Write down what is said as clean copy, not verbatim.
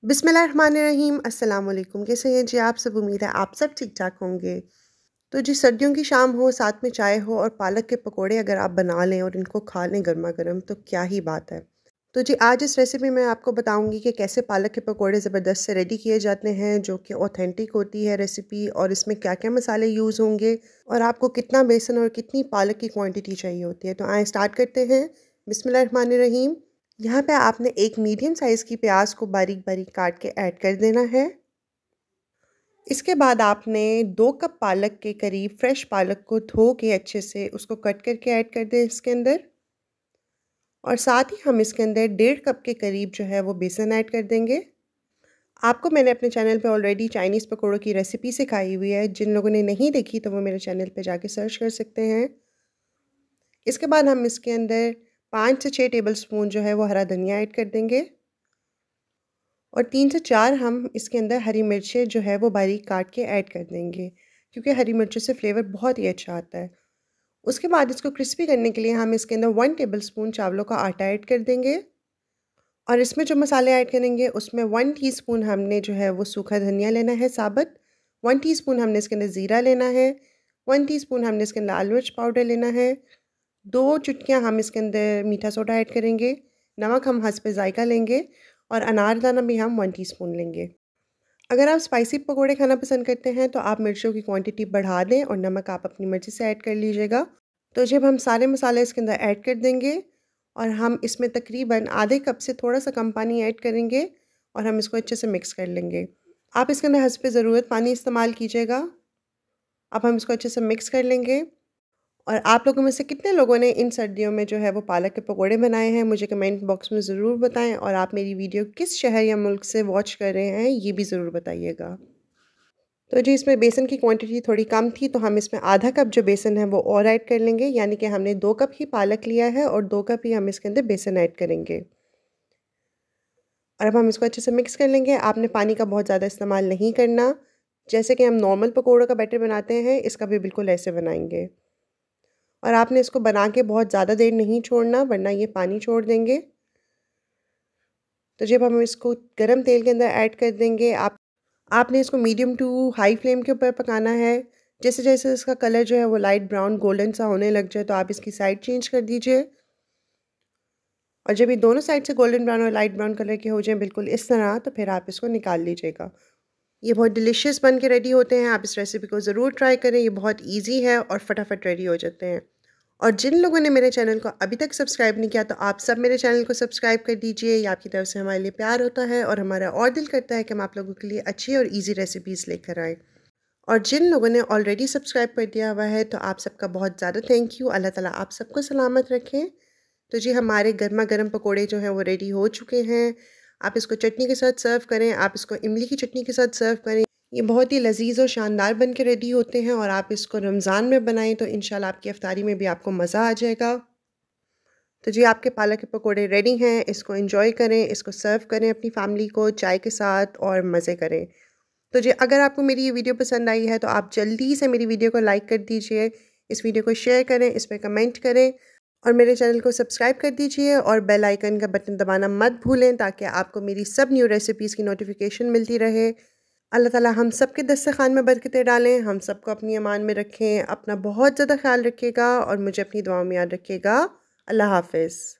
बिस्मिल्लाहिर्रहमानिर्रहीम। अस्सलाम वालेकुम। कैसे हैं जी आप सब? उम्मीद है आप सब ठीक ठाक होंगे। तो जी सर्दियों की शाम हो, साथ में चाय हो और पालक के पकोड़े अगर आप बना लें और इनको खा लें गर्मा गर्म तो क्या ही बात है। तो जी आज इस रेसिपी में आपको बताऊंगी कि कैसे पालक के पकोड़े ज़बरदस्त से रेडी किए जाते हैं, जो कि ऑथेंटिक होती है रेसिपी, और इसमें क्या क्या मसाले यूज़ होंगे और आपको कितना बेसन और कितनी पालक की क्वांटिटी चाहिए होती है। तो आए स्टार्ट करते हैं। बिस्मिल्लाहिर्रहमानिर्रहीम। यहाँ पे आपने एक मीडियम साइज़ की प्याज को बारीक बारीक काट के ऐड कर देना है। इसके बाद आपने 2 कप पालक के करीब फ्रेश पालक को धो के अच्छे से उसको कट करके ऐड कर दें इसके अंदर, और साथ ही हम इसके अंदर 1.5 कप के करीब जो है वो बेसन ऐड कर देंगे। आपको मैंने अपने चैनल पे ऑलरेडी चाइनीज़ पकौड़ों की रेसिपी सिखाई हुई है, जिन लोगों ने नहीं देखी तो वो मेरे चैनल पे जाके सर्च कर सकते हैं। इसके बाद हम इसके अंदर 5 से 6 टेबल स्पून जो है वो हरा धनिया ऐड कर देंगे, और 3 से 4 हम इसके अंदर हरी मिर्चें जो है वो बारीक काट के ऐड कर देंगे, क्योंकि हरी मिर्चों से फ्लेवर बहुत ही अच्छा आता है। उसके बाद इसको क्रिस्पी करने के लिए हम इसके अंदर 1 टेबल स्पून चावलों का आटा ऐड कर देंगे, और इसमें जो मसाले ऐड करेंगे उसमें 1 टीस्पून हमने जो है वो सूखा धनिया लेना है साबुत, 1 टीस्पून हमने इसके अंदर ज़ीरा लेना है, 1 टीस्पून हमने इसके अंदर लाल मिर्च पाउडर लेना है, 2 चुटकियाँ हम इसके अंदर मीठा सोडा ऐड करेंगे, नमक हम हस्ब ज़ायका लेंगे, और अनारदाना भी हम 1 टीस्पून लेंगे। अगर आप स्पाइसी पकोड़े खाना पसंद करते हैं तो आप मिर्चों की क्वांटिटी बढ़ा दें और नमक आप अपनी मर्ज़ी से ऐड कर लीजिएगा। तो जब हम सारे मसाले इसके अंदर ऐड कर देंगे, और हम इसमें तकरीबन आधे कप से थोड़ा सा कम पानी ऐड करेंगे, और हम इसको अच्छे से मिक्स कर लेंगे। आप इसके अंदर हस्ब ज़रूरत पानी इस्तेमाल कीजिएगा। अब हम इसको अच्छे से मिक्स कर लेंगे। और आप लोगों में से कितने लोगों ने इन सर्दियों में जो है वो पालक के पकोड़े बनाए हैं, मुझे कमेंट बॉक्स में ज़रूर बताएं, और आप मेरी वीडियो किस शहर या मुल्क से वॉच कर रहे हैं ये भी ज़रूर बताइएगा। तो जी इसमें बेसन की क्वांटिटी थोड़ी कम थी, तो हम इसमें आधा कप जो बेसन है वो और ऐड कर लेंगे, यानी कि हमने 2 कप ही पालक लिया है और 2 कप ही हम इसके अंदर बेसन ऐड करेंगे। और अब हम इसको अच्छे से मिक्स कर लेंगे। आपने पानी का बहुत ज़्यादा इस्तेमाल नहीं करना, जैसे कि हम नॉर्मल पकौड़ों का बैटर बनाते हैं इसका भी बिल्कुल ऐसे बनाएंगे। और आपने इसको बना के बहुत ज़्यादा देर नहीं छोड़ना, वरना ये पानी छोड़ देंगे। तो जब हम इसको गरम तेल के अंदर ऐड कर देंगे, आपने इसको मीडियम टू हाई फ्लेम के ऊपर पकाना है। जैसे जैसे इसका कलर जो है वो लाइट ब्राउन गोल्डन सा होने लग जाए तो आप इसकी साइड चेंज कर दीजिए, और जब ये दोनों साइड से गोल्डन ब्राउन और लाइट ब्राउन कलर के हो जाएं बिल्कुल इस तरह, तो फिर आप इसको निकाल लीजिएगा। ये बहुत डिलीशियस बन के रेडी होते हैं। आप इस रेसिपी को ज़रूर ट्राई करें, ये बहुत ईजी है और फटाफट रेडी हो जाते हैं। और जिन लोगों ने मेरे चैनल को अभी तक सब्सक्राइब नहीं किया तो आप सब मेरे चैनल को सब्सक्राइब कर दीजिए। ये आपकी तरफ से हमारे लिए प्यार होता है, और हमारा और दिल करता है कि हम आप लोगों के लिए अच्छी और इजी रेसिपीज़ लेकर आएँ। और जिन लोगों ने ऑलरेडी सब्सक्राइब कर दिया हुआ है तो आप सबका बहुत ज़्यादा थैंक यू। अल्लाह ताला आप सबको सलामत रखें। तो जी हमारे गर्मा गर्म पकोड़े जो हैं वो रेडी हो चुके हैं। आप इसको चटनी के साथ सर्व करें, आप इसको इमली की चटनी के साथ सर्व करें। ये बहुत ही लजीज और शानदार बन के रेडी होते हैं, और आप इसको रमज़ान में बनाएं तो इंशाल्लाह आपकी इफ्तारी में भी आपको मज़ा आ जाएगा। तो जी आपके पालक के पकोड़े रेडी हैं। इसको एंजॉय करें, इसको सर्व करें अपनी फैमिली को चाय के साथ और मज़े करें। तो जी अगर आपको मेरी ये वीडियो पसंद आई है तो आप जल्दी से मेरी वीडियो को लाइक कर दीजिए, इस वीडियो को शेयर करें, इस पर कमेंट करें, और मेरे चैनल को सब्सक्राइब कर दीजिए, और बेल आइकन का बटन दबाना मत भूलें, ताकि आपको मेरी सब न्यू रेसिपीज़ की नोटिफिकेशन मिलती रहे। अल्लाह ताला हम सब के दस्तरखान में बरकतें डालें, हम सबको अपनी अमान में रखें। अपना बहुत ज़्यादा ख्याल रखिएगा और मुझे अपनी दुआओं में याद रखिएगा। अल्लाह हाफ़िज़।